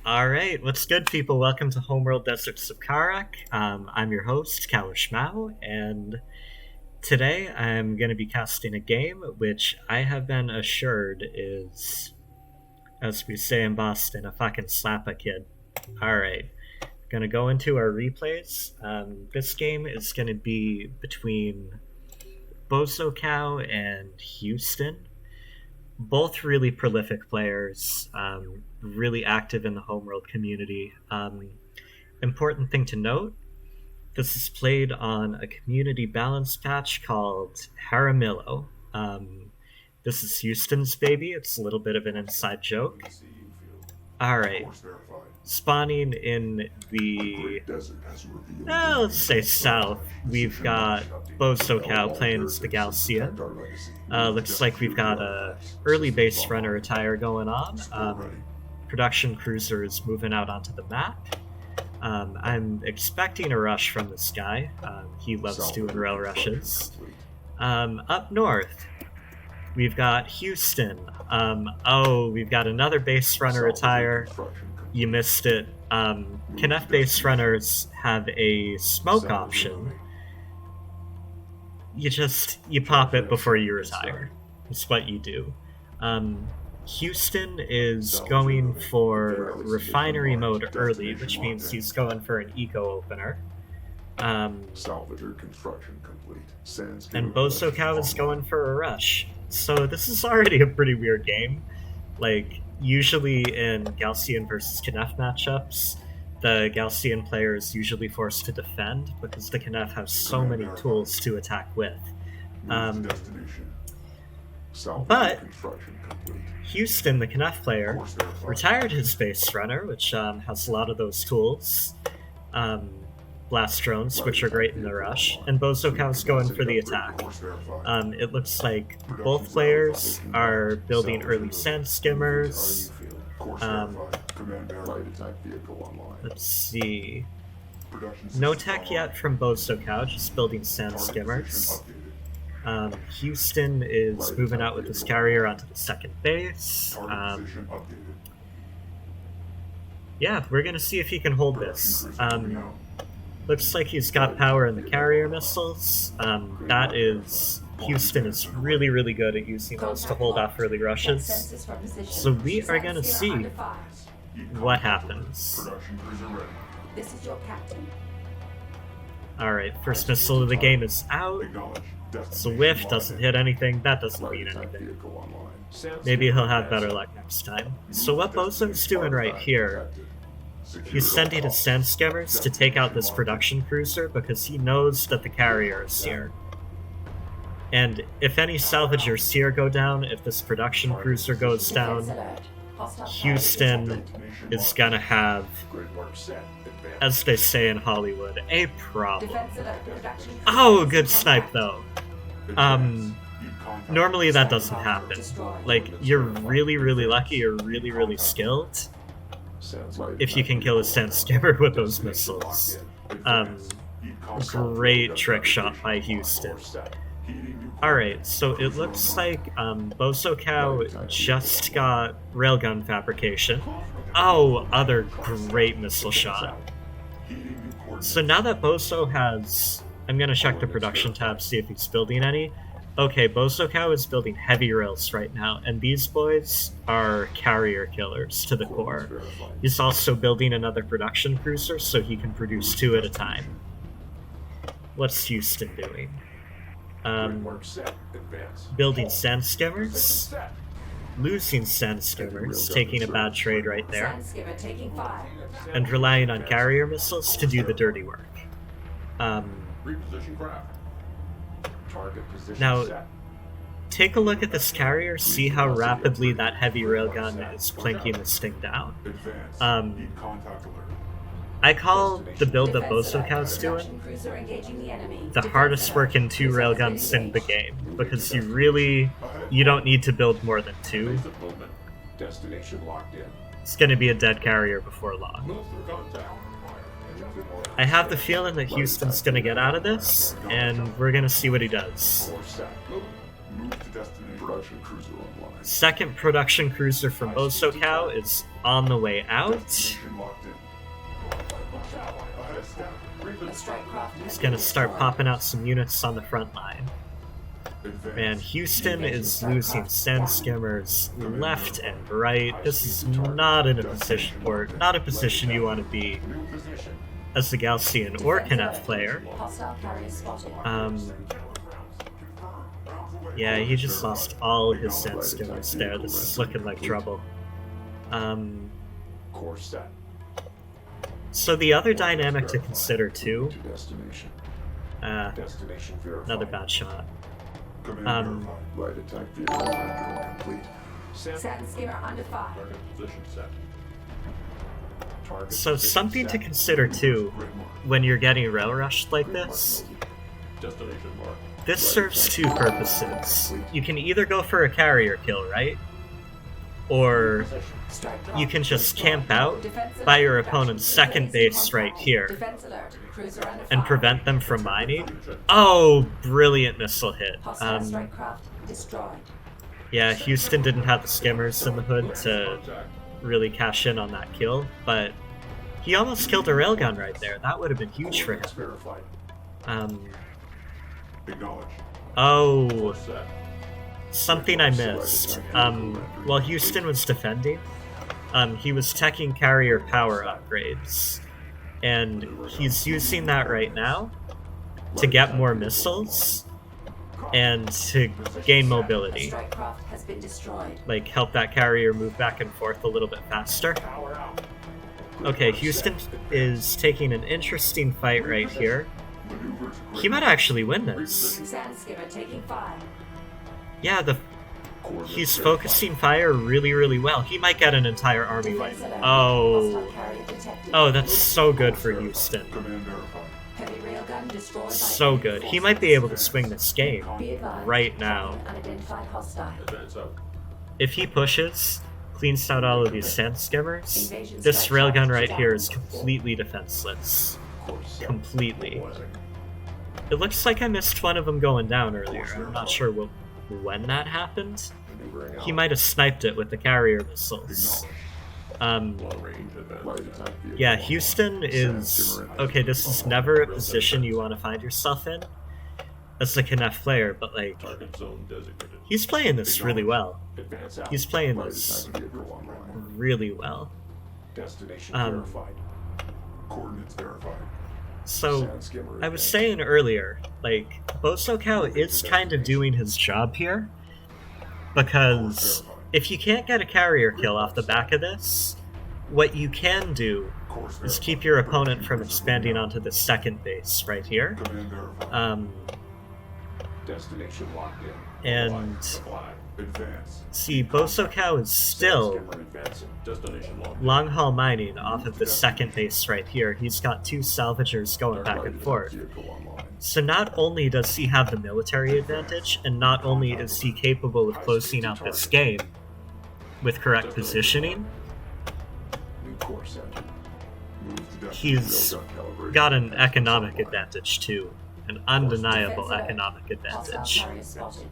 Alright, what's good, people? Welcome to Homeworld Deserts of Kharak. I'm your host, Kalishmau, and today I'm going to be casting a game which I have been assured is, as we say in Boston, a fucking slap a kid. Alright, gonna go into our replays. This game is going to be between Bozocow and Houston. Both really prolific players, really active in the Homeworld community. Important thing to note, this is played on a community balance patch called Jaramillo. This is Houston's baby. It's a little bit of an inside joke. Alright, spawning in the, let's say south, we've got Bozocow playing as the Galcian. Looks like we've got a early base runner attire going on. Production cruiser is moving out onto the map. I'm expecting a rush from this guy. He loves doing rail rushes. Up north, we've got Houston. We've got another base runner attire. You missed it. Kenneth base runners have a smoke option. You pop it before you retire. That's what you do. Houston is going for refinery mode early, which means he's going for an eco opener. Salvager construction complete. And Bozocow is going for a rush. So this is already a pretty weird game. Like, usually in Galcian versus Kenneth matchups, the Galcian player is usually forced to defend because the Kenneth has so many tools to attack with. But Houston, the Kenneth player, retired his base runner, which has a lot of those tools. Blast drones, which are great in the rush, and Bozocow's going for the attack. It looks like both players are building early sand skimmers. Let's see. No tech yet from Bozocow, just building sand skimmers. Houston is moving out with his carrier onto the second base. Yeah, we're gonna see if he can hold this. Looks like he's got power in the carrier missiles. Houston is really, really good at using those to hold off early rushes. So we are gonna see what happens. This is your captain. Alright, first missile of the game is out. It's a whiff, doesn't hit anything. That doesn't mean anything. Maybe he'll have better luck next time. So what Bozo's doing right here, he's sending his sand skimmers to take out this production cruiser because he knows that the carrier is here. And if any salvagers here go down, if this production cruiser goes down, Houston is gonna have, as they say in Hollywood, a problem. Oh, good snipe though. Normally that doesn't happen. Like, you're really, really lucky or really, really skilled if you can kill a sand skimmer with those missiles. Great trick shot by Houston. Alright, so it looks like Bozocow just got railgun fabrication. Oh, other great missile shot. So now that Bozo has... I'm gonna check the production tab, see if he's building any. Okay, Bozocow is building heavy rails right now, and these boys are carrier killers to the core. He's also building another production cruiser so he can produce 2 at a time. What's Houston doing? Building sand skimmers, losing sand skimmers, taking a bad trade right there, and relying on carrier missiles to do the dirty work. Now, take a look at this carrier, see how rapidly that heavy railgun is plinking this thing down. I call the build that Bozocow's doing the hardest working 2 railguns in the game, because you don't need to build more than 2. It's gonna be a dead carrier before long. I have the feeling that Houston's gonna get out of this, and we're gonna see what he does. Move to destination. Production cruiser online. Second production cruiser from Bozocow is on the way out. Destination locked in. Ahead, scout. A strike craft. He's gonna start popping out some units on the front line. Advance. Man, Houston is losing sand skimmers left and right. This is not in a position, or not a position you want to be New position. as a Gaussian or Knaff player. Hostile carrier spotted. Yeah, he just lost all his sand skimmers there. This is looking like trouble. Course set. So the other dynamic to consider too, To destination. uh, Destination verified. another bad shot. Command verified. Light attack vehicle rendering complete. Sand skimmer under fire. Position set. Target So position something to set. consider too, Grid mark. when you're getting rail rushed like Grid mark this, noted. Destination mark. this serves two purposes. You can either go for a carrier kill, right? Or Strike craft. you can just camp out Defense alert. by your opponent's second base right here Defense alert. Cruiser under and fire. prevent them from mining. Oh, brilliant missile hit. Hostile strike craft destroyed. Yeah, Houston didn't have the skimmers in the hood to really cash in on that kill, but he almost killed a railgun right there. That would have been huge for him. Coordinates verified. Acknowledge. Oh, Course set. something I missed. While Houston was defending, he was teching carrier power upgrades, and he's using that right now to get more missiles and to gain mobility, Strike craft has been destroyed. like help that carrier move back and forth a little bit faster. Power out. Okay, Houston is taking an interesting fight right here. Maneuver to grid He might actually win this. Sand skimmer taking fire. Yeah, coordinates he's verified. focusing fire really, really well. He might get an entire army wipe. Defense alert. Oh, Hostile carrier detected. oh, that's so good for Houston. Command verified. Heavy railgun destroyed by So enemy good. He forces. might be able to swing this game Be advised, right now. Unidentified hostile. Advance out. If he pushes, cleans out all of these sand skimmers, this railgun right here is completely defenseless. Course set. Completely. Mobilizing. It looks like I missed one of them going down earlier. I'm not sure when that happened. Maneuvering out. He might have sniped it with the carrier missiles. Long range advance. Light attack vehicle Yeah, online. Houston is... Okay, this is never a position you want to find yourself in as a Knaff player, but like, Target zone designated. he's playing this really well. Advance out. He's playing Light this attack vehicle online. really well. Destination Um, verified. Coordinates verified. So, Sand skimmer I was advanced. saying earlier, like, Bozocow is kind of doing his job here, because if you can't get a carrier kill off the back of this, what you can do Course is verified. keep your opponent from expanding onto the second base right here. Command verified. Destination locked in. And Apply. Advance. see, Bozocow is still Skimmer advancing. Destination locked in. long haul mining off of the second base right here. He's got two salvagers going back and forth. Vehicle online. So not only does he have the military advantage, and not only is he capable of closing out this game with correct positioning, New course set. Move to destination. he's Railgun calibration. got an economic advantage too. An undeniable Defense alert. economic Hostile advantage. carrier spotted.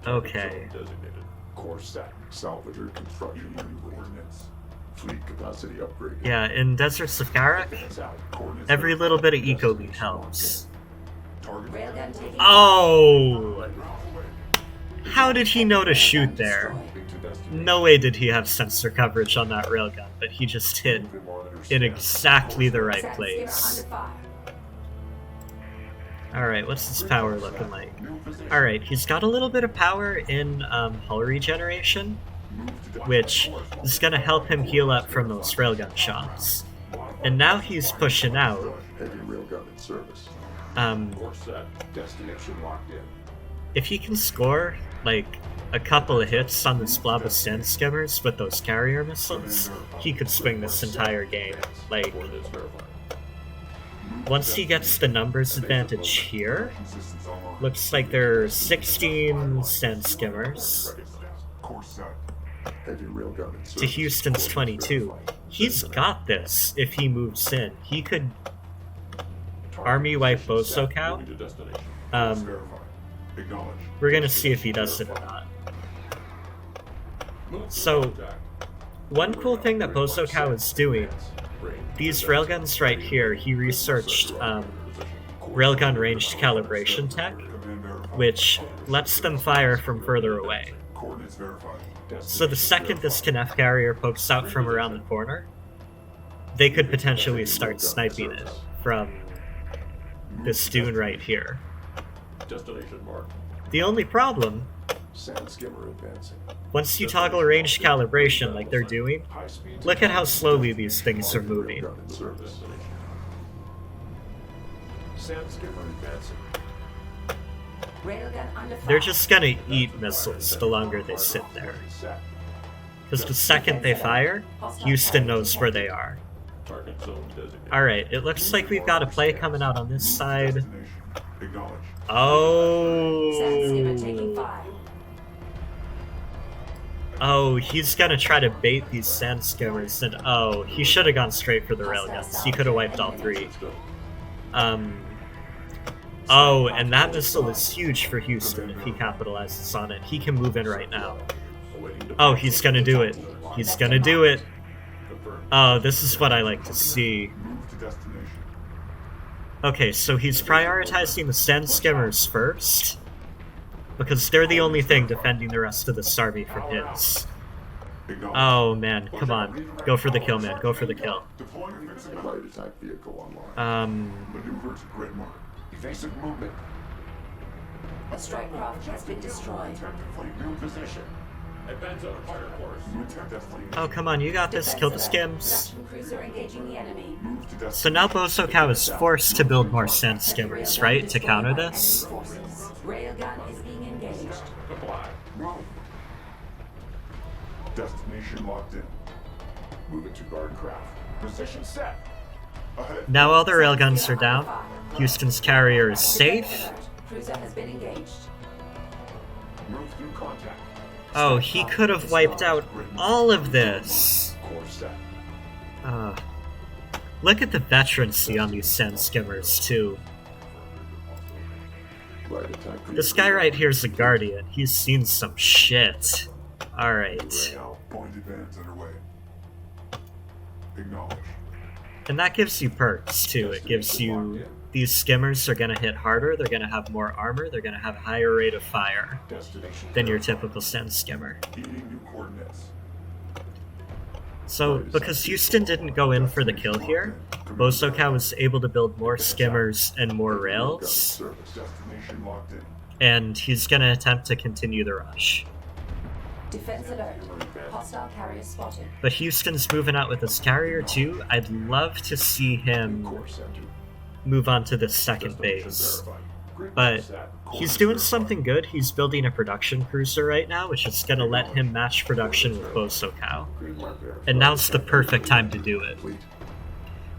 Okay. Zone designated. Course set. Salvager construction coordinates. Fleet capacity upgrade. Yeah, in Deserts of Kharak, Advance out. Coordinates every little bit of verified. eco lead helps. Target. Railgun taking Oh! How did he know to shoot there? Moving to destination. No way did he have sensor coverage on that railgun, but he just hit Moving monitor in scan. exactly the right Sand place. skimmer under fire. Alright, what's his power looking like? New position. Alright, he's got a little bit of power in hull regeneration, Move to destination. which is going to help him heal up from those railgun shots. And now he's pushing out. Heavy railgun in service. If set. Destination locked in. he can score, like, a couple of hits on this blob of sand skimmers with those carrier missiles, he could swing this entire game. Like, Coordinates verified. once he gets the numbers advantage here, Systems online. looks like there are 16 sand skimmers Course set. Heavy railgun in to service. Houston's 22. He's got this if he moves in. He could army wipe Bozocow Um, verified. Acknowledge. we're gonna see if he does it or not. So, one cool thing that Bozocow is doing, these railguns right here, he researched railgun ranged calibration tech, which lets them fire from further away. Coordinates verified. So the second this Knife carrier pokes out from around the corner, they could potentially start sniping it from this dune right here. Destination marked. The only problem, Sand skimmer advancing. once you toggle ranged calibration like they're doing, High speed. look at how slowly these things are moving. Gun in service. Sand skimmer advancing. Railgun under fire. They're just gonna eat missiles the longer they sit there. Set. Because the second they fire, Houston knows where they are. Target zone designated. Alright, it looks like we've got a play coming out on this side. Destination. Acknowledge. Sand skimmer taking Oh. fire. Oh, he's gonna try to bait these sand skimmers, and oh, he should have gone straight for the railguns. He could have wiped all three. Oh, and that missile is huge for Houston if he capitalizes on it. He can move in right now. Oh, he's gonna do it. He's gonna do it. Oh, this is what I like to see. Move to destination. Okay, so he's prioritizing the sand skimmers first, because they're the only thing defending the rest of this army from his. Acknowledge. Oh man, come on. Go for the kill, man. Go for the kill. Deploying fixing light attack vehicle online. Maneuver to grid mark. Evasive movement. A strike craft has been destroyed. New position. Advance on fire course. Move to destination. Oh, come on, you got this. Kill the skims. Production cruiser engaging the enemy. Move to destination. So now Bozocow is forced to build more sand skimmers, right? To counter this? Forces. Railgun is being engaged. Comply. Move. Destination locked in. Moving to guard craft. Position set. Ahead. Now all the railguns are down. Houston's carrier is safe. Cruiser has been engaged. Move through contact. Oh, he could have wiped out all of this. Course set. Look at the veterancy on these sand skimmers, too. Light attack. This guy right here is a guardian. He's seen some shit. Alright. Point advance underway. Acknowledge. And that gives you perks, too. It gives you... These skimmers are gonna hit harder, they're gonna have more armor, they're gonna have a higher rate of fire Destination. than your typical sand skimmer. Feeding new coordinates. So, because Houston didn't go in for the kill here, Bozocow was able to build more skimmers and more rails, Service. Destination locked in. and he's gonna attempt to continue the rush. Defense alert. Hostile carrier spotted. But Houston's moving out with his carrier too. I'd love to see him Course center. move on to this second base. But he's doing something good. He's building a production cruiser right now, which is going to let him match production with Bozocow. And now's the perfect time to do it.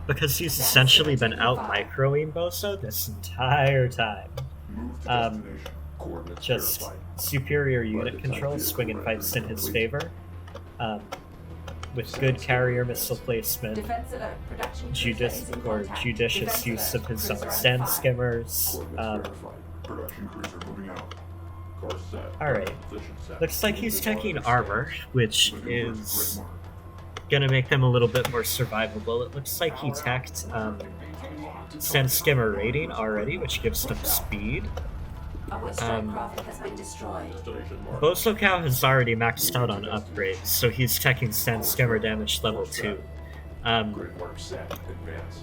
Because he's essentially been out microing Bozo this entire time. Just superior unit control, swinging fights in his favor. With good carrier missile placement, Defense alert. Production cruiser is in contact. judicious Defense use alert. of his Cruiser own under sand fire. skimmers. Production cruiser moving out. Course set. Alright. Position set. Looks like he's taking armor, which is gonna make them a little bit more survivable. It looks like he teched sand skimmer rating already, which gives them speed. Our strike craft has been destroyed. Destination marked. Bozocow has already maxed out on upgrades, so he's teching sand skimmer damage level 2. Grid mark set. Advance.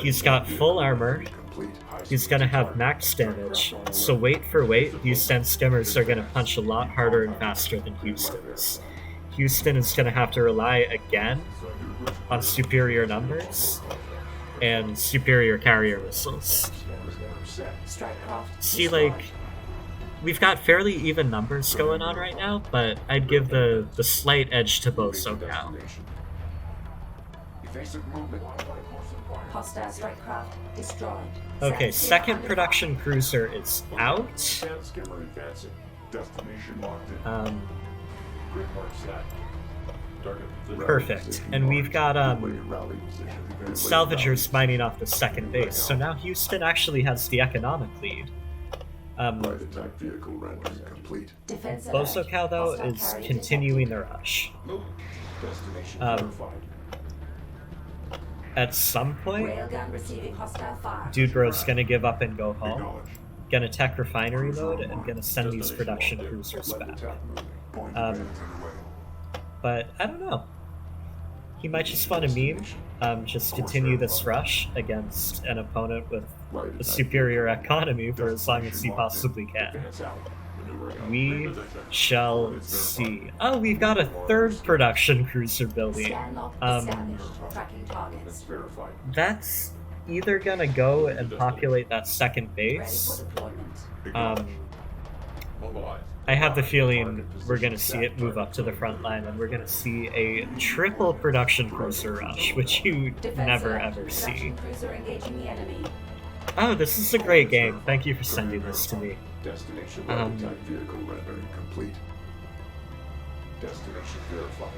He's got full armor. Complete. High He's speed gonna have fire. max damage, so weight for weight, these sand skimmers are gonna punch a lot harder and faster than Houston's. Houston is gonna have to rely again on superior numbers and superior carrier missiles. Strike craft. See, like, we've got fairly even numbers going on right now, but I'd give the slight edge to Bozocow. Evasive movement. Hostile strike craft destroyed. Okay, Sand skimmer second under production cruiser is out. Sand skimmer advancing. Destination locked in. Grid mark set. Perfect. And we've got Rally position. salvagers mining off the second base, so now Houston actually has the economic lead. Light attack vehicle rendering complete. Defense alert. Bozocow, though, Hostile is carrier continuing the detected. rush. Destination verified. At some point, Railgun receiving hostile fire. Dude Bro's gonna give up and go home, Acknowledge. gonna tech refinery mode, and gonna send these production cruisers Light back. attack moving. Point Um, advance underway. But I don't know. He might just want to meme, just continue this rush against an opponent with a superior economy for as long as he possibly can. Advance out. Maneuvering. We shall see. Oh, we've got a third production cruiser building. Scan log Um, established. Tracking targets. Verified. That's either gonna go and populate that second Ready base. for deployment. Um, I have the feeling we're gonna see it move up to the front line, and we're gonna see a triple production cruiser rush, which you Defense never alert. ever see. Production cruiser engaging the enemy. Oh, this is a great game. Thank you for sending this to me. Destination light attack vehicle rendering complete. Destination verified.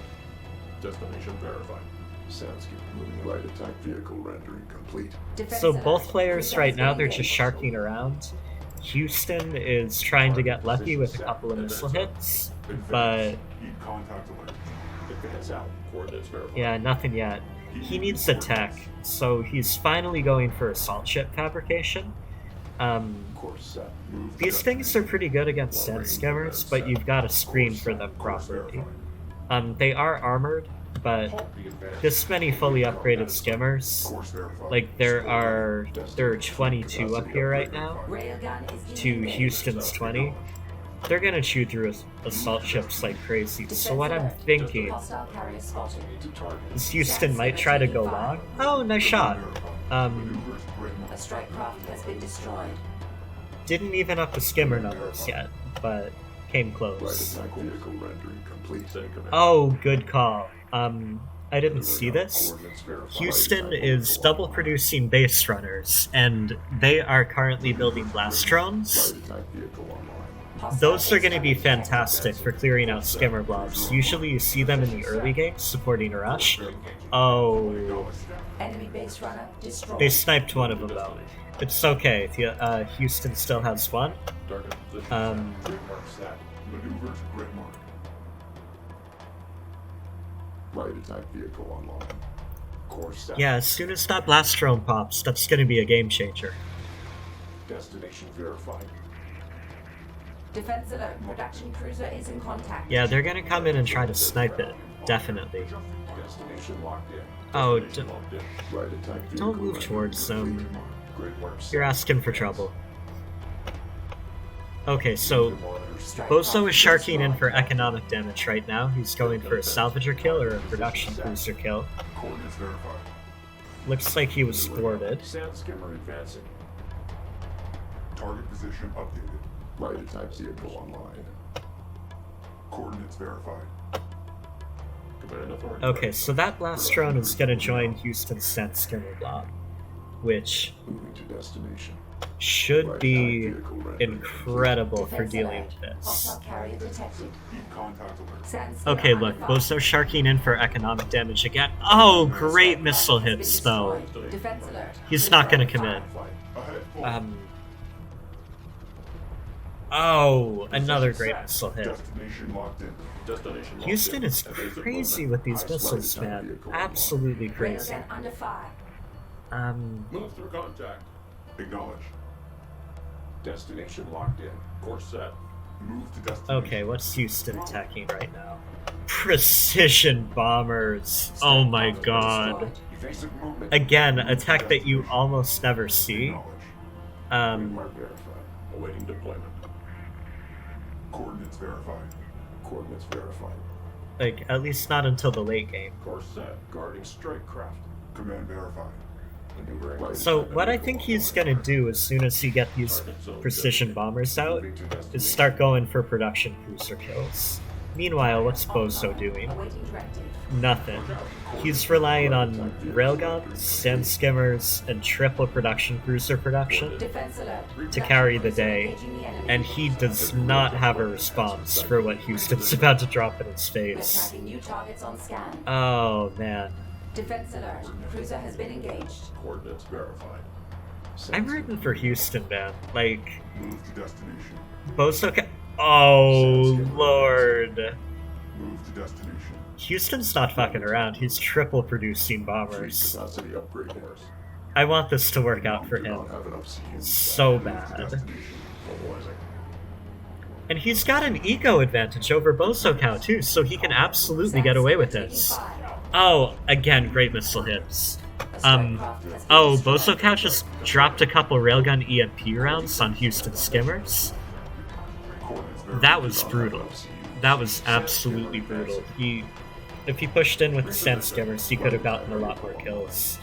Destination verified. Sounds good. Moving light attack vehicle rendering complete. Defense So alert. both players right now, they're just Engaged. sharking around. Houston is trying to get lucky with a couple of missile hits, but Heat contact alert. Advance out. Coordinates verified. yeah, nothing yet. He needs a tech, so he's finally going for assault ship fabrication. Course set. Move These to things are pretty good against sand skimmers, but you've got to screen for them course properly. verified. They are armored, but this many fully upgraded skimmers, Course verified. like there are 22 up here right now, Railgun is to engaged. Houston's 20. They're gonna chew through assault ships like crazy. So what I'm thinking Hostile carrier spotted. is Houston might try to go long. Oh, nice shot. Maneuvers grid A strike craft has been destroyed. Didn't even up the skimmer numbers yet, but came light close. attack vehicle rendering complete. Oh, good call. I didn't see this. Coordinates verified. Houston is double producing base runners, and they are currently building blast drones. Light attack vehicle online. Hostile Those are going to be airstrike detected. fantastic for clearing out skimmer blobs. Usually you see them in the early game supporting a rush. Oh, Enemy base runner destroyed. they sniped one of them though. It's okay. Houston still has one. Target position Um, set. Grid mark set. Maneuvers grid mark. Light attack vehicle online. Course set. Yeah, as soon as that blast drone pops, that's going to be a game changer. Destination verified. Defense alert. Production cruiser is in contact. Yeah, they're going to come in and try to snipe it. Definitely. Destination locked in. Oh, Destination locked in. Light attack vehicle don't move rendering towards them. complete. Grid mark set. You're asking for trouble. Okay, so Strike Bozo craft is sharking in destroyed. for economic damage right now. He's going for a salvager kill or a production cruiser kill. Coordinates verified. Looks like he was thwarted. Sand skimmer advancing. Target position updated. Light attack vehicle online. Coordinates verified. Command authority. Okay, so that blast drone is gonna join Houston's scent skimmer blob, which Moving to destination. should be incredible for Defense dealing alert. with this. Hostile carrier detected. Heat contact alert. Sand skimmer Okay, look, under fire. Bozo sharking in for economic damage again. Oh, great missile Has been hits though. destroyed. Defense alert. He's not gonna commit. Ahead, full. Oh, another great missile hit. Destination locked in. Destination locked Houston in. is crazy with these missiles, man. Absolutely crazy. Railgun under fire. Move through contact. Acknowledge. Destination locked in. Course set. Move to destination. Okay, what's Houston attacking right now? Precision bombers. Oh my god. Evasive movement. Again, a tech that you almost never see. Acknowledge. Mark verified. Awaiting deployment. Coordinates verified. Coordinates verified. Like, at least not until the late game. Course set. Guarding strike craft. Command verified. Maneuvering. So, what I think he's gonna do as soon as he get these precision bombers out is start going for production cruiser kills. Meanwhile, what's Bozo doing? Awaiting directive. Nothing. He's relying on railguns, sand skimmers, and triple production cruiser production Defense alert. to carry the day, and he does not have a response for what Houston's about to drop in his face. Attacking new targets on scan. Oh, man. Defense alert. Cruiser has been engaged. Coordinates verified. I'm rooting for Houston, man. Like, Move to destination. Bozocow. Oh, Lord. Move to destination. Houston's not fucking around. He's triple producing bombers. Capacity upgrade orders. I want this to work out for Do him not have enough CUs. so Move to bad. destination. Mobilizing. And he's got an eco advantage over Bozocow, too, so he can absolutely get away with this. Oh, again, great missile hits. Oh, Bozocow just dropped a couple railgun EMP rounds on Houston skimmers. That was brutal. That was absolutely brutal. If he pushed in with the sand skimmers, he could have gotten a lot more kills.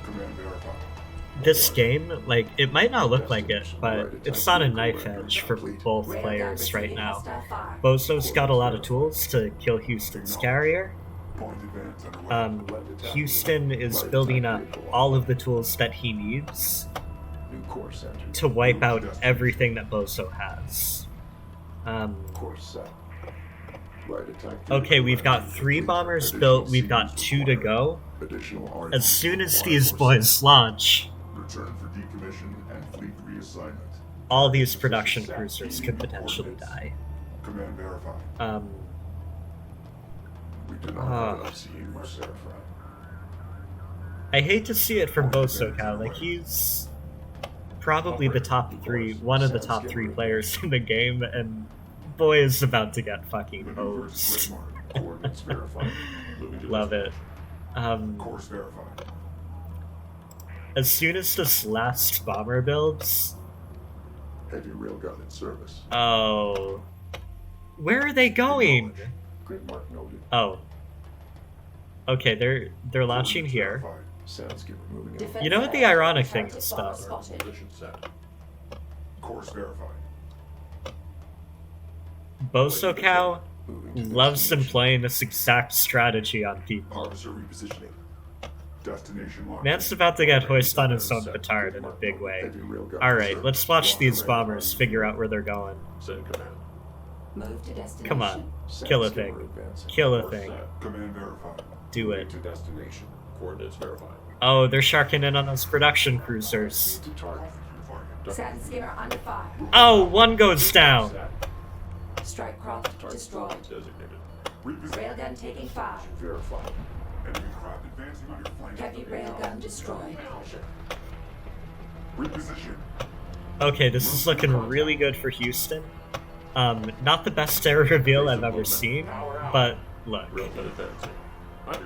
Command verified. This game, like, it might not look like it, but it's on a knife edge for both players right now. Bozo's got a lot of tools to kill Houston's carrier. Point advance underway. Houston is building up all of the tools that he needs New course entered. to wipe out everything that Bozo has. Course set. Right attack. Okay, we've got 3 bombers built, we've got 2 to go. Additional As soon as these boys launch, Return for decommission and fleet reassignment. all these production cruisers could potentially die. Command verified. We do not have enough CUs verified. I hate to see it from Bozocow, like, he's probably the top 3, one of the top 3 players in the game, and boy is about to get fucking Maneuver hosed. split mark. Coordinates verified. Moving to Love it. destination. Course verified. As soon as this last bomber builds, Heavy railgun in service. oh, where are they going? Grid mark noted. Oh, okay, they're launching Coordinates here. verified. Sound skipper moving in. Defense You know what the alert. ironic thing Target is, bomber though? spotted. Position set. Course verified. Bozocow Moving to loves destination. employing this exact strategy on people. Harvester repositioning. Destination locked. Man's about to get hoisted on his own petard in a big way. Heavy railgun Alright, in let's service. watch Lock these array. bombers figure out where they're going. Send command. Move to destination. Come on, Sound kill a skipper thing. advancing. Kill a Course thing. set. Command verified. Do it. To destination. Coordinates verified. Oh, they're sharking in on those production cruisers. To target. Sand skimmer under fire. Oh, one goes down. Strike craft destroyed. Designated. Reposition. Railgun taking fire. Verified. Enemy craft advancing on your flank. Heavy railgun destroyed. Reposition. Okay, this is looking really good for Houston. Not the best air reveal I've ever seen, but look. Railgun advancing.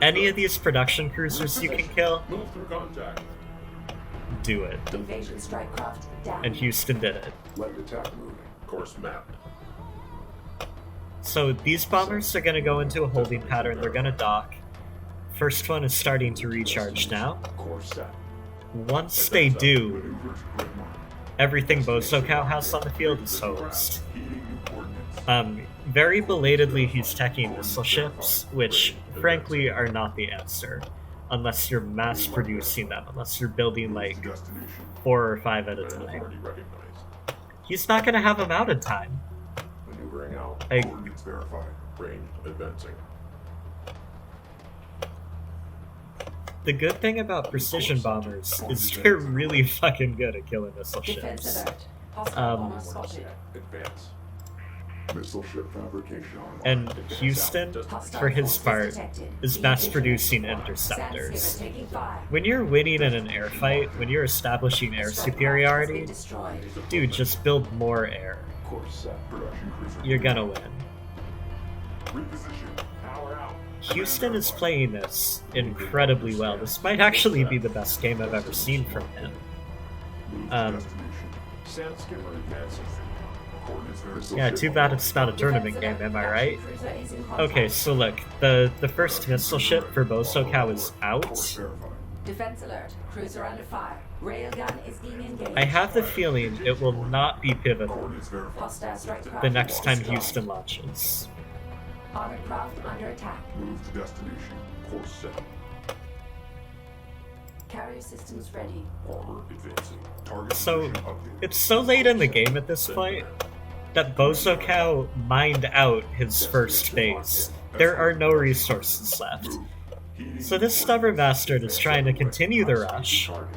Any of these production cruisers you can kill, Move through contact. do it. Invasion strike craft down. And Houston did it. Light attack moving. Course mapped. So these bombers are going to go into a holding pattern, they're going to dock. First one is starting to recharge now. Course set. Once they do, Maneuver to grid mark. everything Bozocow has on the field is hosed. Heating new coordinates. Very belatedly he's teching missile ships, which frankly are not the answer. Unless you're mass producing them, unless you're building like To destination. 4 or 5 at a Command time. authority recognized. He's not going to have them out in time. Maneuvering out. I- Coordinates verified. Range advancing. The good thing about precision bombers is they're really fucking good at killing missile Defense ships. alert. Hostile bomber spotted. Advance. Missile ship fabrication. And Houston, Hostile for his forces part, detected. is mass Engaging. producing Sand interceptors. skimmer taking fire. When you're winning in an air fight, when you're establishing air Strike craft has superiority, been destroyed. dude, just build more air. Course set. Production cruiser. You're gonna win. Reposition. Power out. Houston is playing this incredibly well. This might actually be the best game I've ever seen from him. Move to Um, destination. Sound skimmer advancing. Coordinates verified. Yeah, too bad it's not a tournament game, am I right? Cruiser is in contact. Okay, so look, the first missile ship for Bozocow is Course out. verified. Defense alert. Cruiser under fire. Railgun is being engaged. I have the feeling it will not be pivotal Coordinates verified. Hostile strike craft. the next time Houston launches. Armored craft under attack. Move to destination. Course set. Carrier systems ready. Armor advancing. Target So, position updated. it's so late in the game at this point that Bozocow mined out his first base. There are no resources left. Move. Heating So this stubborn bastard is trying to continue the rush Target.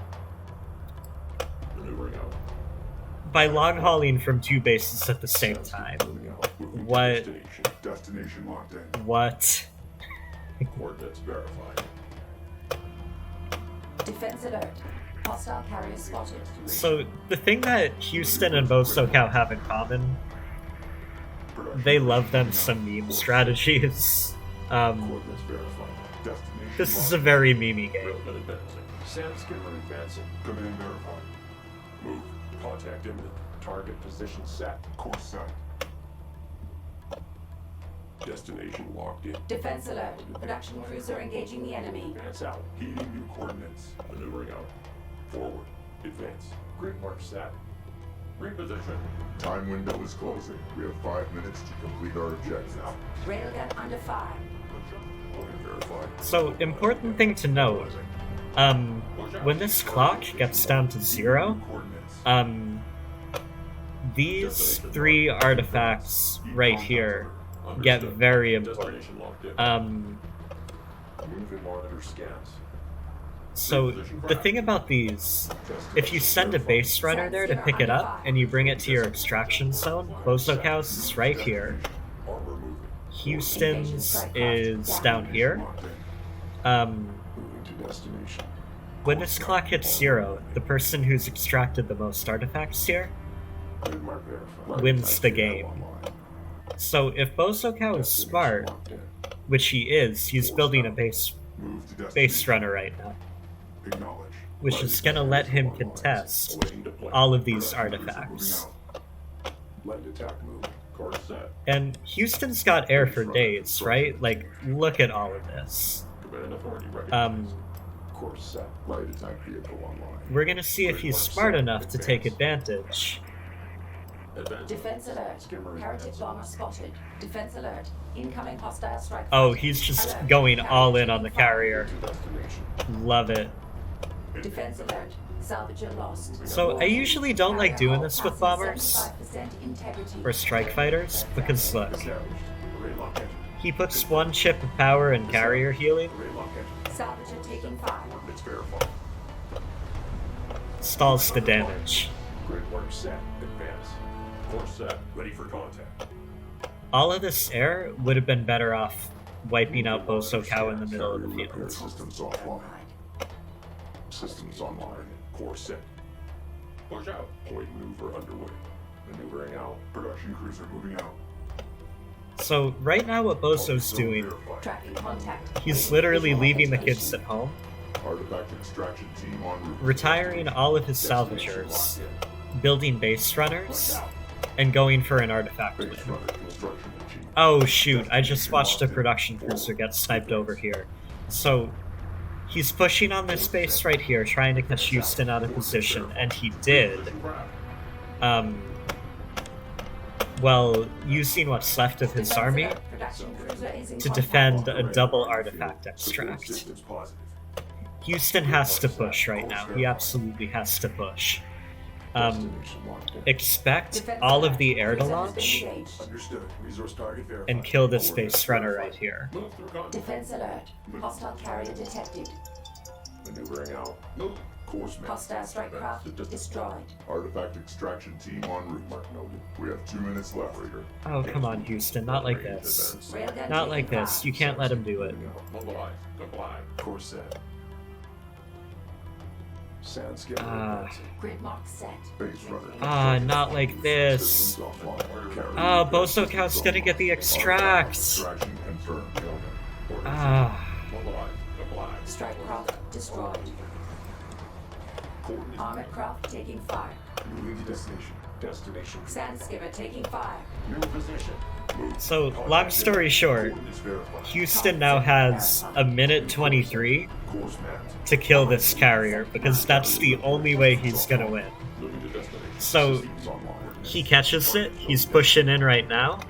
Maneuvering out. by long-hauling from two bases at the same time. Moving out. Moving to What? Destination. Destination locked in. What? Coordinates verified. Defense alert. Hostile carrier spotted. So, the thing that Houston and Bozocow have in common, they love them some meme strategies. Coordinates verified. Destination This is a locked very memey in. game. Railgun advancing. Sand skimmer advancing. Command verified. Move. Contact imminent. Target position set. Course set. Destination locked in. Defense alert. Production cruiser engaging the enemy. Advance out. Heating new coordinates. Maneuvering out. Forward. Advance. Grid mark set. Reposition. Time window is closing. We have 5 minutes to complete our objective. Railgun under fire. Coordinate verified. So, important thing to note, when this clock gets down to 0, Coordinates. these three artifacts right here get very important. Destination locked in. Move and monitor scans. So, the thing about these, if you send a base runner there to pick it up, and you bring it to your extraction zone, Bozocow's is right here, Armor moving. Houston's is down here. Moving to destination. When this clock hits 0, the person who's extracted the most artifacts here Grid mark verified. wins the game. So if Bozocow is smart, which he is, he's building a base Move to destination. runner right now, Acknowledge. which is gonna let him contest Awaiting deployment. all of these Production cruiser artifacts. moving out. Light attack moving. Course set. And Houston's got air for days, right? Like, look at all of this. Command authority recognized. Course set. Light attack vehicle online. We're gonna see if he's smart enough to take advantage. Advance. Defense alert. Skimmer Heretic advancing. bomber spotted. Defense alert. Incoming hostile strike. Oh, fighter. he's just Alert. going Carrier all in on taking the fire. carrier. To destination. Love it. Defense alert. Salvager lost. So I usually don't like doing this with bombers 75% integrity. or strike fighters, because look, Established. Array lock engine. he puts one chip of power in carrier healing, Array lock engine. Salvager taking fire. Coordinates verified. stalls the damage. Grid mark set. Advance. Course set. Ready for contact. All of this air would have been better off wiping out Bozocow in the middle of the field. Systems offline. Systems online. Course set. Push out. Point maneuver underway. Maneuvering out. Production cruiser moving out. So right now what Bozo's Zone doing, verified. Tracking contact. he's literally leaving the kids at home, Artifact extraction team en route. retiring all of his Destination salvagers, locked in. building base Push runners, out. and going for an artifact Base win. runner construction achieved. Oh shoot, I just watched a production cruiser get sniped over here. So, he's pushing on this base right here, trying to catch Houston out of position, and he did. Position craft. Well, using what's left of his Defense army alert. Production cruiser is in to contact. defend a double artifact Support extract. systems positive. Houston has to push right now. He absolutely has to push. Destination locked in. Expect Defense all alert. of the air to Cruiser has been launch engaged. Understood. Resource target verified. and kill this Coordinates base runner verified. right here. Move through contact. Defense alert. Hostile carrier detected. Maneuvering out. Move. Course map. Hostile strike craft destroyed. Artifact extraction team en route. Mark noted. We have 2 minutes left, Raider. Oh, come on, Houston, not like this. Railgun Not like taking this. fire. You can't let him do it. Mobilize. Comply. Course set. Sand skimmer Ah. advancing. Grid mark set. Base runner. Ah, not like this. Systems offline. Carrier Ah, advancing. Bozocow's gonna get the extract. Extraction confirmed. Orders. Ah, Mobilize. Comply. Strike craft destroyed. Coordinates. Armored craft taking fire. Moving to destination. Destination. Sand skimmer taking fire. New position. Move. so long story short, Coordinates verified. Houston now has a minute 23 to kill this carrier, because that's the only way he's gonna win. So he catches it, he's pushing in right now.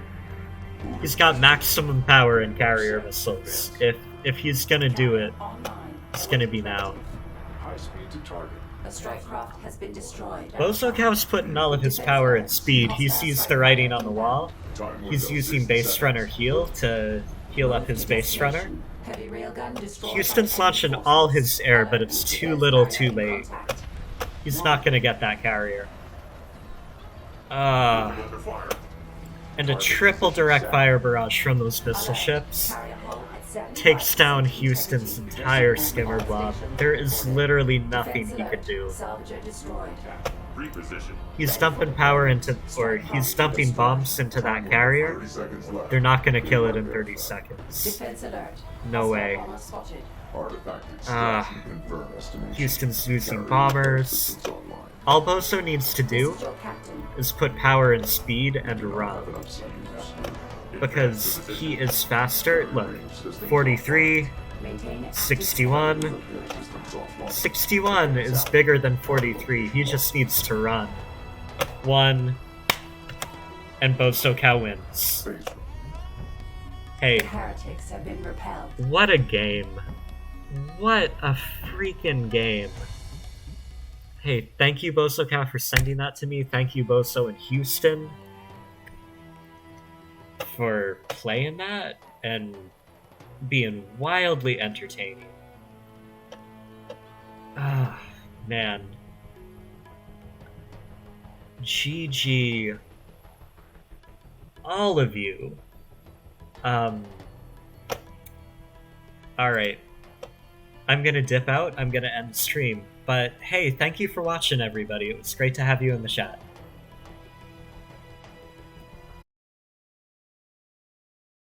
He's got maximum power in carrier missiles. If he's gonna do it, it's gonna be now. A strike craft has been destroyed. Bozocow's putting all of his power and speed. He sees the writing on the wall. He's using base runner heal to heal up his base runner. Heavy railgun destroyed. Houston's launching all his air, but it's too little too late. He's not gonna get that carrier. And a triple direct fire barrage from those missile ships takes down Houston's entire skimmer blob. There is literally nothing he could do. He's dumping power into, or he's dumping bombs into that carrier. They're not gonna kill it in 30 seconds. No way. Houston's using bombers. All Bozo needs to do is put power and speed and run. Because he is faster. Look, 43, 61. 61 is bigger than 43. He just needs to run. 1, and Bozocow wins. Hey, Heretics have been repelled. what a game. What a freaking game. Hey, thank you, Bozocow, for sending that to me. Thank you, Bozo and Houston, for playing that and being wildly entertaining. Ah, man. GG. All of you. Alright. I'm gonna dip out, I'm gonna end the stream. But hey, thank you for watching, everybody. It was great to have you in the chat.